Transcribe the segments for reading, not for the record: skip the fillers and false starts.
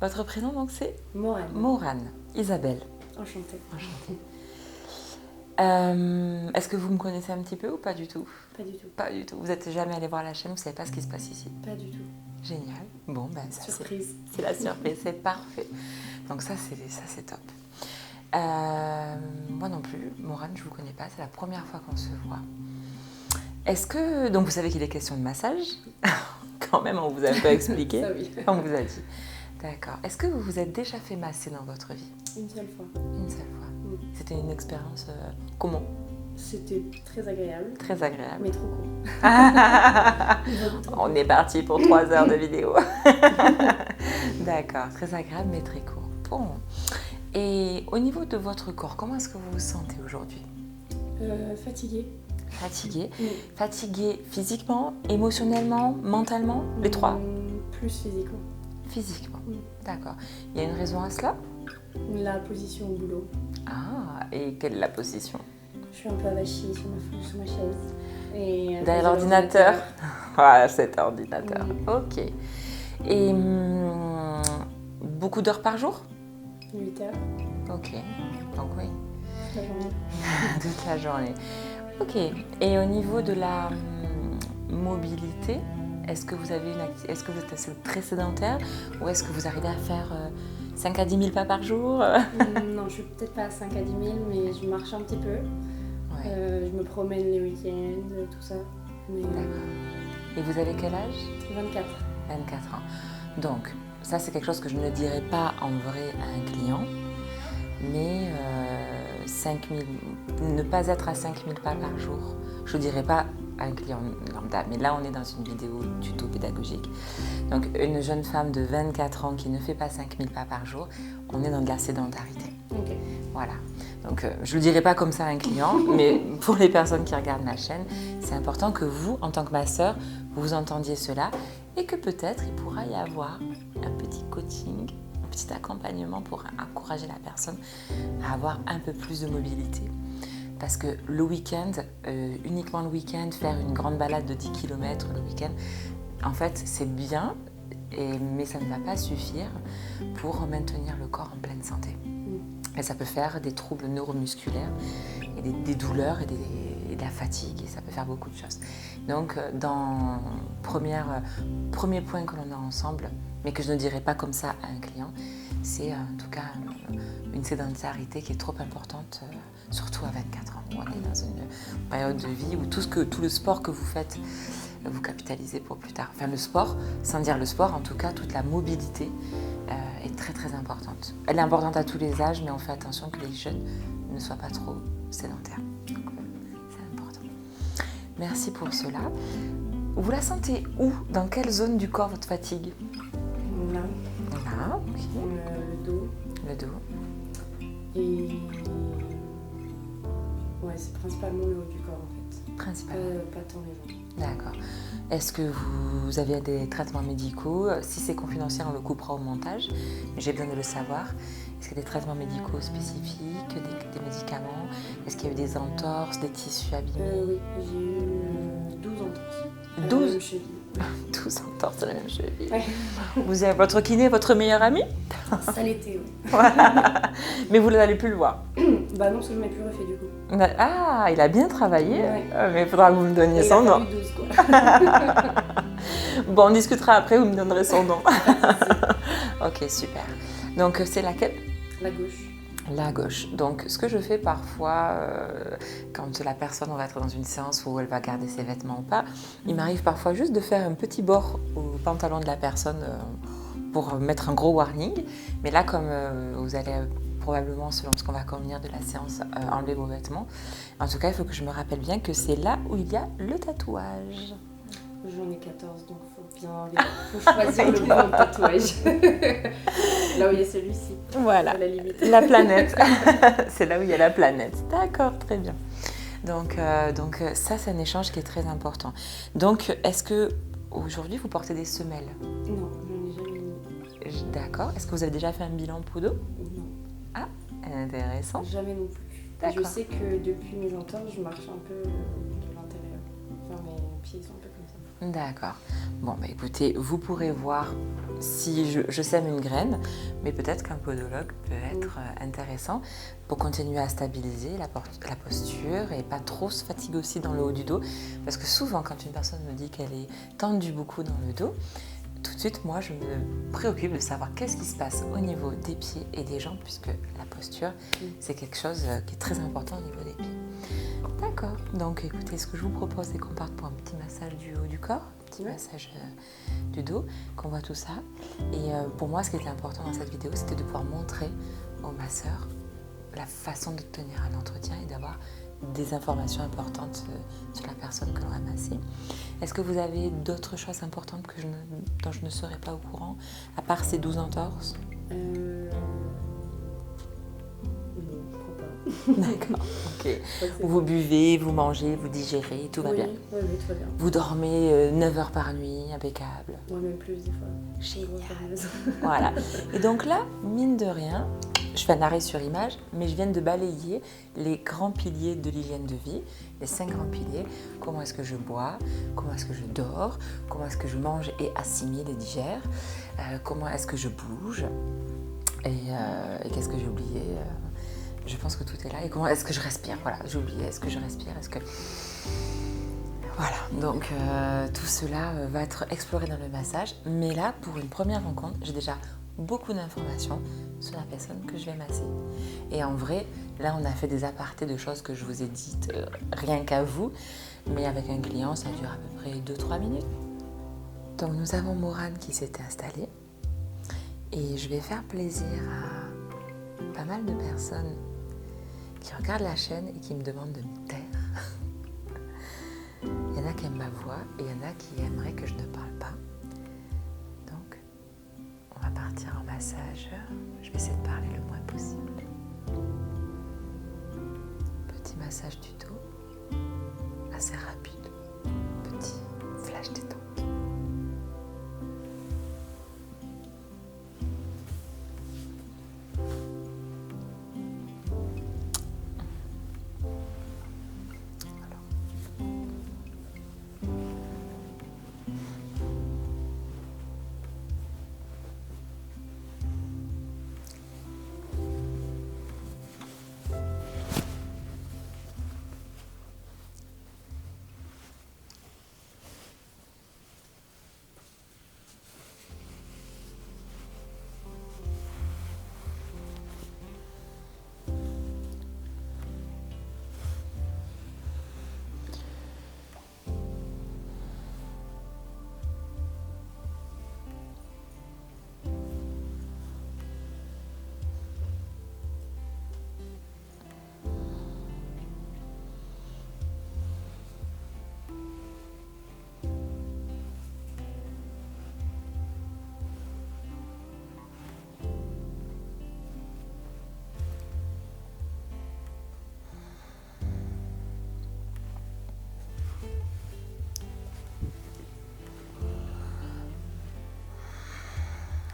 Votre prénom, donc, c'est Morane. Morane. Isabelle. Enchantée. Enchantée. Est-ce que vous me connaissez un petit peu ou pas du tout? Pas du tout. Pas du tout. Vous n'êtes jamais allé voir la chaîne, vous ne savez pas ce qui se passe ici? Pas du tout. Génial. Bon, ben ça Surprise. c'est la surprise, c'est parfait. Donc ça c'est top. Moi non plus, Morane, je ne vous connais pas, c'est la première fois qu'on se voit. Est-ce que... Donc vous savez qu'il est question de massage? Quand même, on vous a un peu expliqué. Ça oui. On vous a dit. D'accord. Est-ce que vous vous êtes déjà fait masser dans votre vie? Une seule fois. Une seule fois. C'était une expérience comment? C'était très agréable. Très agréable. Mais trop court. On est parti pour 3 heures de vidéo. D'accord, très agréable mais très court. Bon. Et au niveau de votre corps, comment est-ce que vous vous sentez aujourd'hui? Fatiguée. Fatigué. Fatigué physiquement, émotionnellement, mentalement, les trois? Plus physiquement. Physiquement, d'accord. Il y a une raison à cela? La position au boulot. Ah, et quelle est la position? Je suis un peu avachie sur ma chaise. Et derrière l'ordinateur? Ah, cet ordinateur. Ok. Et beaucoup d'heures par jour? 8 heures. Ok, donc oui. Toute la journée. Toute la journée. Ok. Et au niveau de la mobilité, est-ce que vous avez est-ce que vous êtes assez très sédentaire ou est-ce que vous arrivez à faire 5 à 10 000 pas par jour? Non, je suis peut-être pas à 5 à 10 000, mais je marche un petit peu. Ouais. Je me promène les week-ends, tout ça. Mais... D'accord. Et vous avez quel âge? 24. 24 ans. Donc, ça c'est quelque chose que je ne dirais pas en vrai à un client, mais 5 000, ne pas être à 5 000 pas par jour, je ne dirais pas à un client lambda, mais là on est dans une vidéo tuto pédagogique. Donc une jeune femme de 24 ans qui ne fait pas 5 000 pas par jour, on est dans de la sédentarité. Ok. Voilà. Donc je ne le dirai pas comme ça à un client, mais pour les personnes qui regardent ma chaîne, c'est important que vous, en tant que masseur, vous entendiez cela et que peut-être il pourra y avoir un petit coaching, un petit accompagnement pour encourager la personne à avoir un peu plus de mobilité. Parce que le week-end, uniquement le week-end, faire une grande balade de 10 km le week-end, en fait c'est bien, mais ça ne va pas suffire pour maintenir le corps en pleine santé. Et ça peut faire des troubles neuromusculaires, et des douleurs et de la fatigue, et ça peut faire beaucoup de choses. Donc, dans premier point que l'on a ensemble, mais que je ne dirais pas comme ça à un client, c'est en tout cas une sédentarité qui est trop importante, surtout à 24 ans, où on est dans une période de vie où tout le sport que vous faites, vous capitalisez pour plus tard. Enfin, le sport, sans dire le sport, en tout cas, toute la mobilité est très très importante. Elle est importante à tous les âges, mais on fait attention que les jeunes ne soient pas trop sédentaires. Donc, c'est important. Merci pour cela. Vous la sentez où? Dans quelle zone du corps votre fatigue? Là. Là, ok. Le dos. Le dos. Et... Ouais, c'est principalement le haut du corps en fait. Principalement. Pas tant les jambes. D'accord. Est-ce que vous avez des traitements médicaux? Si c'est confidentiel, on le coupera au montage. Mais j'ai besoin de le savoir. Est-ce qu'il y a des traitements médicaux spécifiques, des médicaments? Est-ce qu'il y a eu des entorses, des tissus abîmés? Oui, j'ai eu 12 entorses. 12 même cheville. 12 entorses de la même cheville. Ouais. Vous avez votre kiné, votre meilleur ami? Ça l'était, oui. Mais vous n'allez plus le voir. Bah non, parce que je ne m'ai plus refait du coup. Ah, il a bien travaillé. Ouais. Mais il faudra que vous me donniez son Il a nom. fallu 12 quoi. Bon, on discutera après, vous me donnerez son nom. Ok, super. Donc, c'est laquelle? La gauche. La gauche. Donc, ce que je fais parfois, quand la personne, on va être dans une séance où elle va garder ses vêtements ou pas, il m'arrive parfois juste de faire un petit bord au pantalon de la personne pour mettre un gros warning. Mais là, comme vous allez probablement, selon ce qu'on va convenir de la séance, enlever vos vêtements, en tout cas, il faut que je me rappelle bien que c'est là où il y a le tatouage. J'en ai 14, donc faut choisir le bon tatouage. Là où il y a celui-ci. Voilà, à la limite. la planète. C'est là où il y a la planète. D'accord, très bien. Donc ça, c'est un échange qui est très important. Donc, est-ce que aujourd'hui vous portez des semelles? Non, j'en ai jamais mis. D'accord. Est-ce que vous avez déjà fait un bilan podo? Non, Ah, intéressant. jamais non plus. D'accord. Je sais que depuis mes entorses, je marche un peu de l'intérieur. Enfin, mes pieds sont un peu comme ça. D'accord. Bon, bah écoutez, vous pourrez voir si je sème une graine, mais peut-être qu'un podologue peut être intéressant pour continuer à stabiliser la posture et pas trop se fatiguer aussi dans le haut du dos. Parce que souvent, quand une personne me dit qu'elle est tendue beaucoup dans le dos, tout de suite, moi, je me préoccupe de savoir qu'est-ce qui se passe au niveau des pieds et des jambes, puisque la posture, c'est quelque chose qui est très important au niveau des pieds. D'accord. Donc, écoutez, ce que je vous propose, c'est qu'on parte pour un petit massage du haut du corps, un petit massage du dos, qu'on voit tout ça. Et pour moi, ce qui était important dans cette vidéo, c'était de pouvoir montrer aux masseurs la façon de tenir un entretien et d'avoir des informations importantes sur la personne que l'on va masser. Est-ce que vous avez d'autres choses importantes dont je ne serais pas au courant, à part ces 12 entorses? Non, je crois pas. D'accord, ok. Vous buvez, vous mangez, vous digérez, tout va bien. Oui, tout va bien. Vous dormez 9 heures par nuit, impeccable. Moi, même plus des fois. Génial. Voilà. Et donc là, mine de rien, je fais un arrêt sur image, mais je viens de balayer les grands piliers de l'hygiène de vie, les 5 grands piliers. Comment est-ce que je bois, comment est-ce que je dors, comment est-ce que je mange et assimile et digère, comment est-ce que je bouge, et qu'est-ce que j'ai oublié, je pense que tout est là. Et comment est-ce que je respire, voilà, j'ai oublié, est-ce que je respire, est-ce que... Voilà, donc tout cela va être exploré dans le massage. Mais là, pour une première rencontre, j'ai déjà beaucoup d'informations sur la personne que je vais masser. Et en vrai, là, on a fait des apartés de choses que je vous ai dites rien qu'à vous. Mais avec un client, ça dure à peu près 2-3 minutes. Donc nous avons Morane qui s'était installée. Et je vais faire plaisir à pas mal de personnes qui regardent la chaîne et qui me demandent de me taire. Il y en a qui aiment ma voix et il y en a qui aimeraient que je ne parle pas. Donc, on va partir en massage. Je vais essayer de parler le moins possible. Petit massage du dos, assez rapide. Petit flash détente.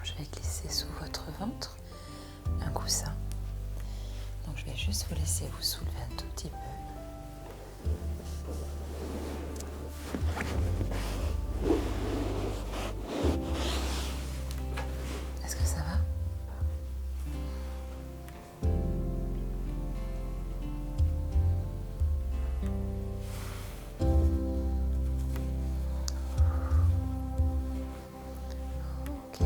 Je vais glisser sous votre ventre un coussin. Donc je vais juste vous laisser vous soulever un tout petit peu. Est-ce que ça va? Ok.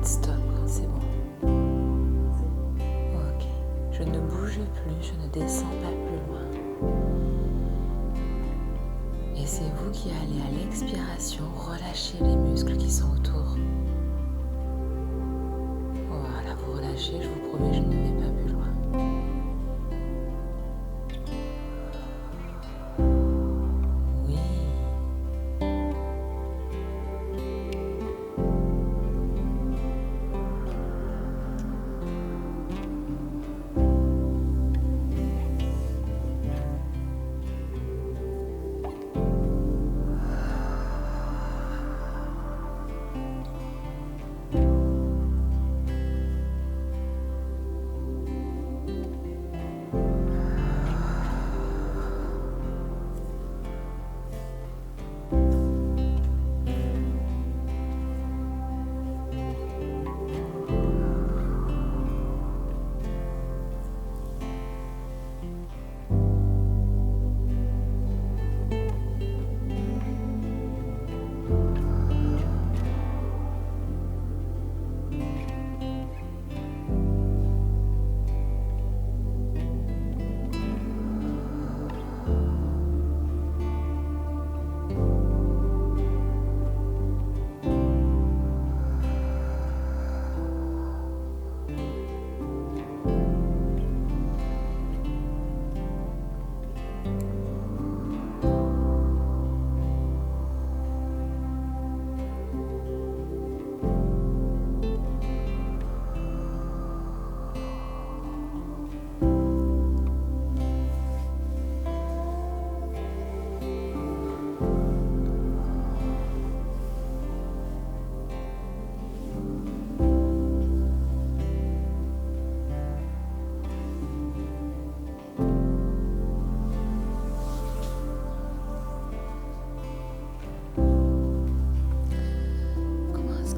dites stop quand c'est bon. Ok. Je ne bouge plus, je ne descends pas plus loin. Et c'est vous qui allez à l'expiration relâcher les muscles qui sont autour. Voilà, vous relâchez, je vous promets, je ne vais pas plus loin. Oui.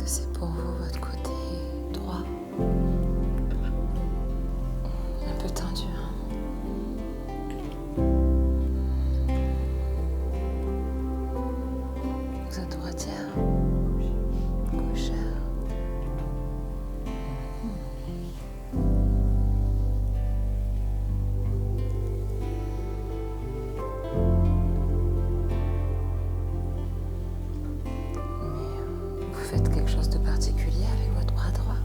C'est pour vous, votre côté droit. Un peu tendu, hein? Vous êtes droitière? Gauchère? Vous faites quelque chose de particulier avec votre bras droit?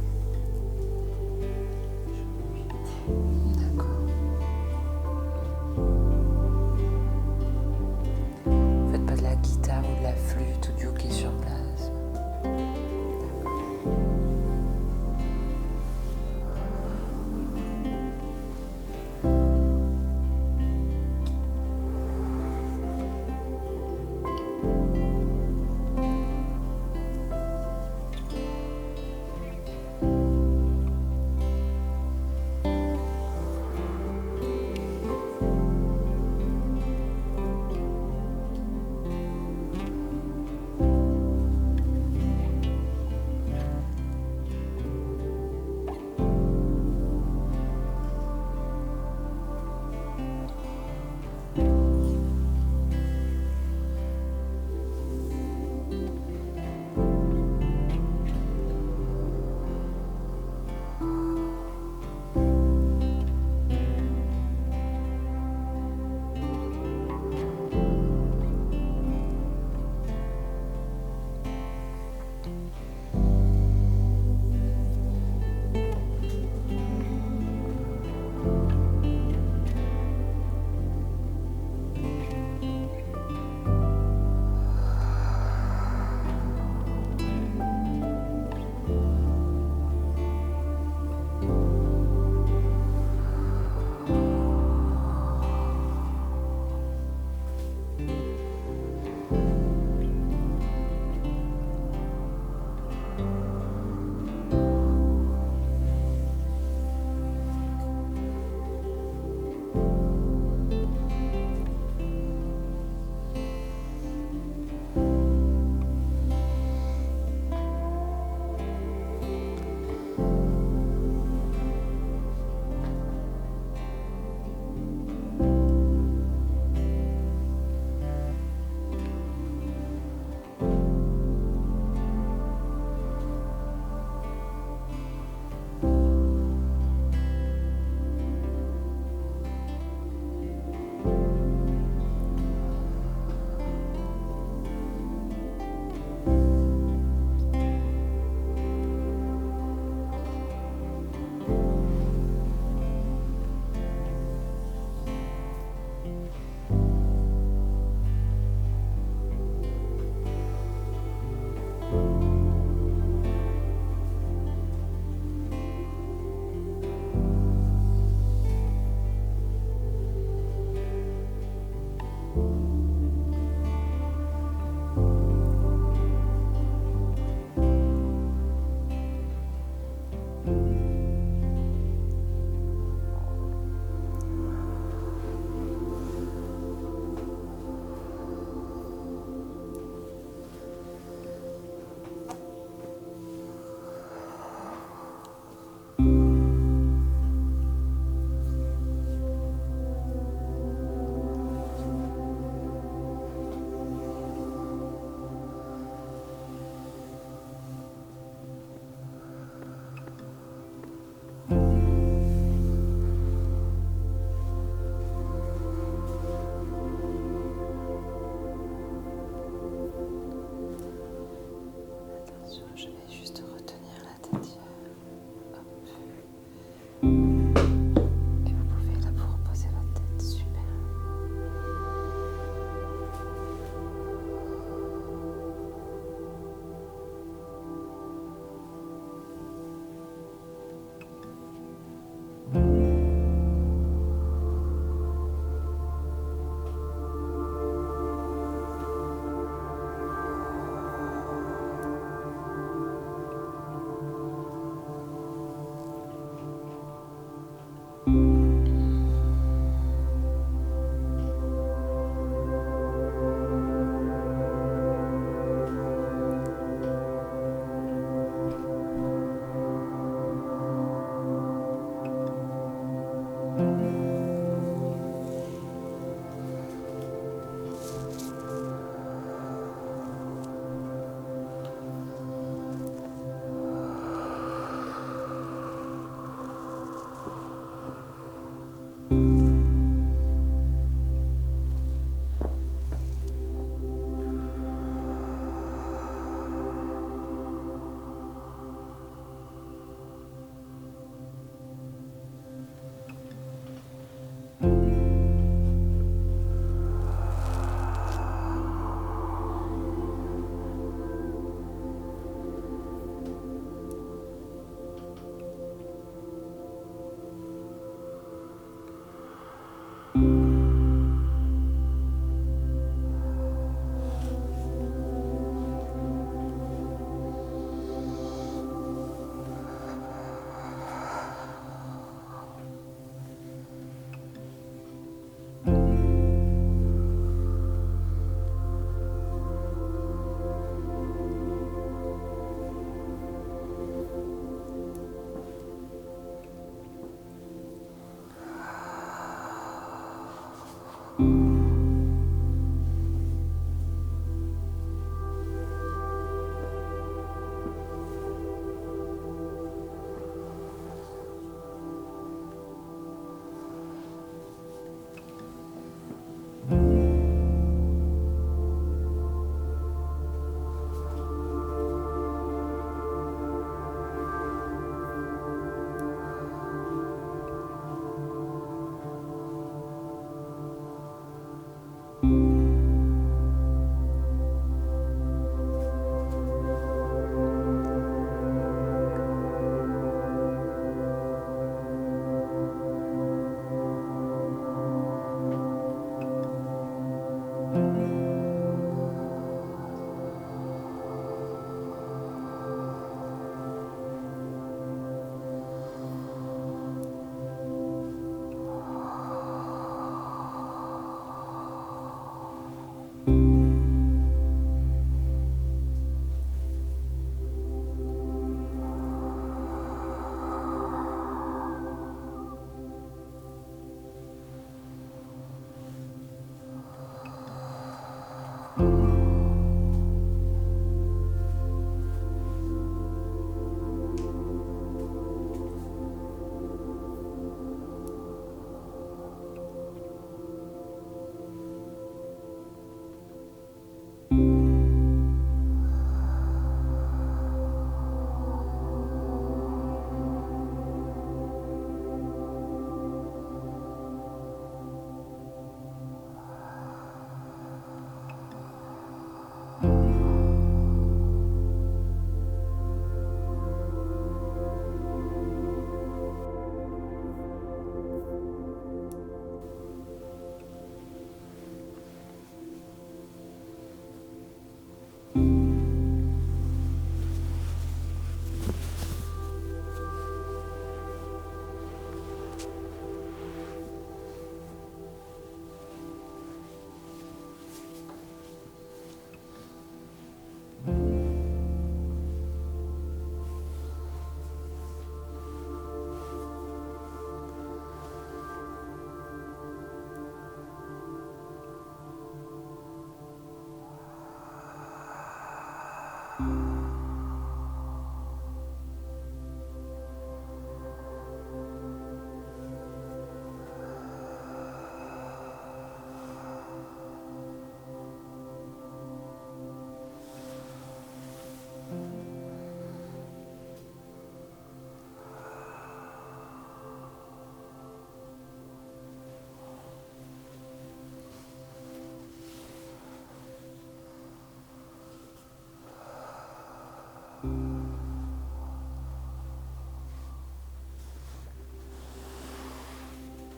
D'accord. Vous faites pas de la guitare ou de la flûte ou du hockey sur glace?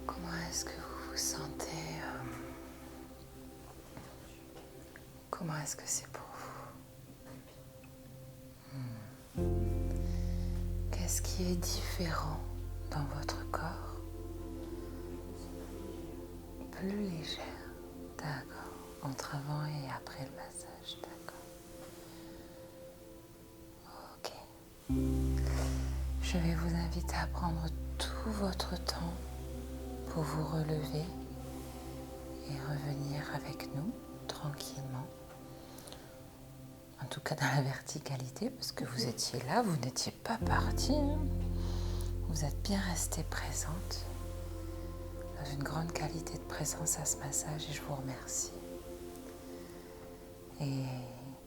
Comment est-ce que vous vous sentez? Comment est-ce que c'est pour vous? Qu'est-ce qui est différent dans votre corps? Plus légère. D'accord. Entre avant et après le massage. D'accord. Ok. Je vais vous inviter à prendre tout votre temps pour vous relever et revenir avec nous tranquillement. En tout cas dans la verticalité, parce que vous étiez là, vous n'étiez pas partie. Vous êtes bien restée présente, dans une grande qualité de présence à ce massage, et je vous remercie. Et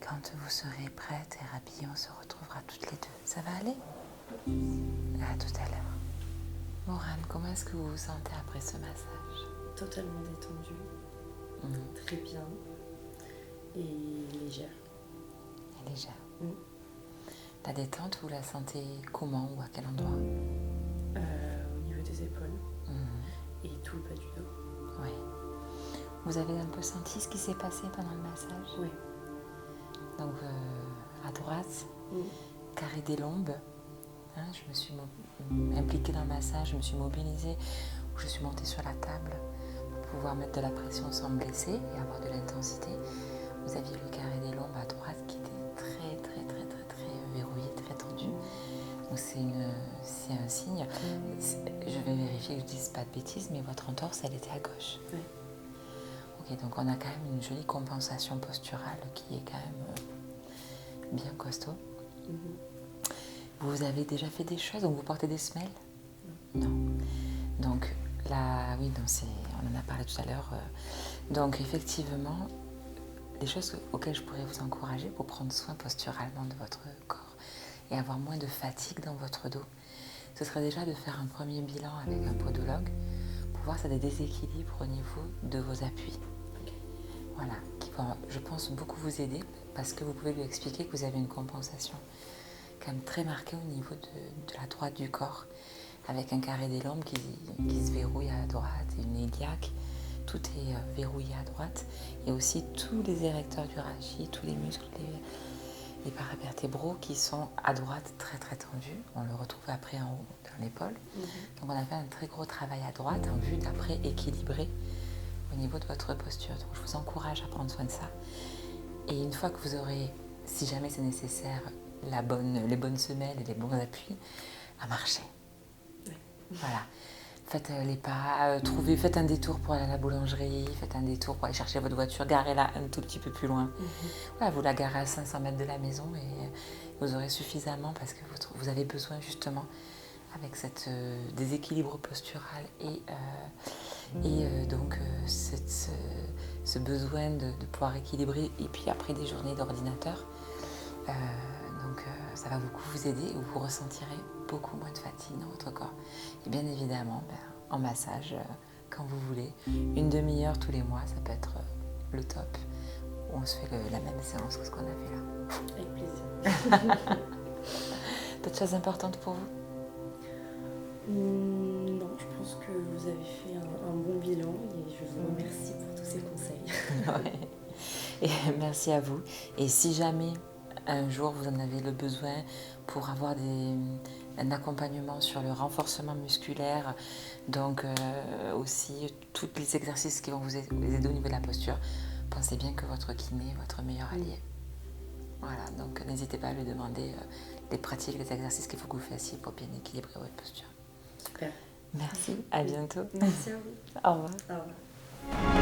quand vous serez prête et rhabillée, on se retrouvera toutes les deux. Ça va aller? À tout à l'heure. Morane, comment est-ce que vous vous sentez après ce massage? Totalement détendue, très bien et légère. Et légère. La détente, vous la sentez comment ou à quel endroit? Au niveau des épaules et tout le bas du dos. Oui. Vous avez un peu senti ce qui s'est passé pendant le massage? Oui. Donc à droite, carré des lombes. Je me suis impliquée dans le massage, je me suis mobilisée, je suis montée sur la table pour pouvoir mettre de la pression sans me blesser et avoir de l'intensité. Vous aviez le carré des lombes à droite qui était très verrouillé, très tendu. Donc c'est un signe. Je vais vérifier que je ne dise pas de bêtises, mais votre entorse, elle était à gauche. Oui. Ok, donc on a quand même une jolie compensation posturale qui est quand même bien costaud. Vous avez déjà fait des choses, donc vous portez des semelles? Non. Donc là, oui, donc on en a parlé tout à l'heure. Donc effectivement, les choses auxquelles je pourrais vous encourager pour prendre soin posturalement de votre corps et avoir moins de fatigue dans votre dos, ce serait déjà de faire un premier bilan avec un podologue pour voir s'il y a des déséquilibres au niveau de vos appuis. Voilà, qui va, je pense, beaucoup vous aider parce que vous pouvez lui expliquer que vous avez une compensation quand même très marquée au niveau de la droite du corps, avec un carré des lombes qui se verrouille à droite et une iliaque. Tout est verrouillé à droite, et aussi tous les érecteurs du rachis, tous les muscles, les paravertébraux qui sont à droite très tendus. On le retrouve après en haut dans l'épaule. Donc on a fait un très gros travail à droite en vue d'après équilibrer au niveau de votre posture. Donc je vous encourage à prendre soin de ça. Et une fois que vous aurez, si jamais c'est nécessaire, les bonnes semelles et les bons appuis, à marcher. Voilà. Faites les pas, faites un détour pour aller à la boulangerie, faites un détour pour aller chercher votre voiture, garez-la un tout petit peu plus loin. Voilà, vous la garez à 500 mètres de la maison et vous aurez suffisamment, parce que vous avez besoin justement, avec cette déséquilibre postural et donc ce besoin de pouvoir équilibrer, et puis après des journées d'ordinateur, ça va beaucoup vous aider, et vous ressentirez beaucoup moins de fatigue dans votre corps. Et bien évidemment, en massage, quand vous voulez, une demi-heure tous les mois, ça peut être le top. On se fait la même séance que ce qu'on a fait là. Avec plaisir. D'autres choses importantes pour vous? Non, je pense que vous avez fait un bon bilan et je vous remercie pour tous ces conseils. Ouais. Et merci à vous. Et si jamais un jour vous en avez le besoin pour avoir un accompagnement sur le renforcement musculaire, donc aussi tous les exercices qui vont vous aider au niveau de la posture, pensez bien que votre kiné est votre meilleur allié. Voilà, donc n'hésitez pas à lui demander les pratiques, les exercices qu'il faut que vous fassiez pour bien équilibrer votre posture. Super. Merci, à bientôt. Merci à vous. Au revoir. Au revoir.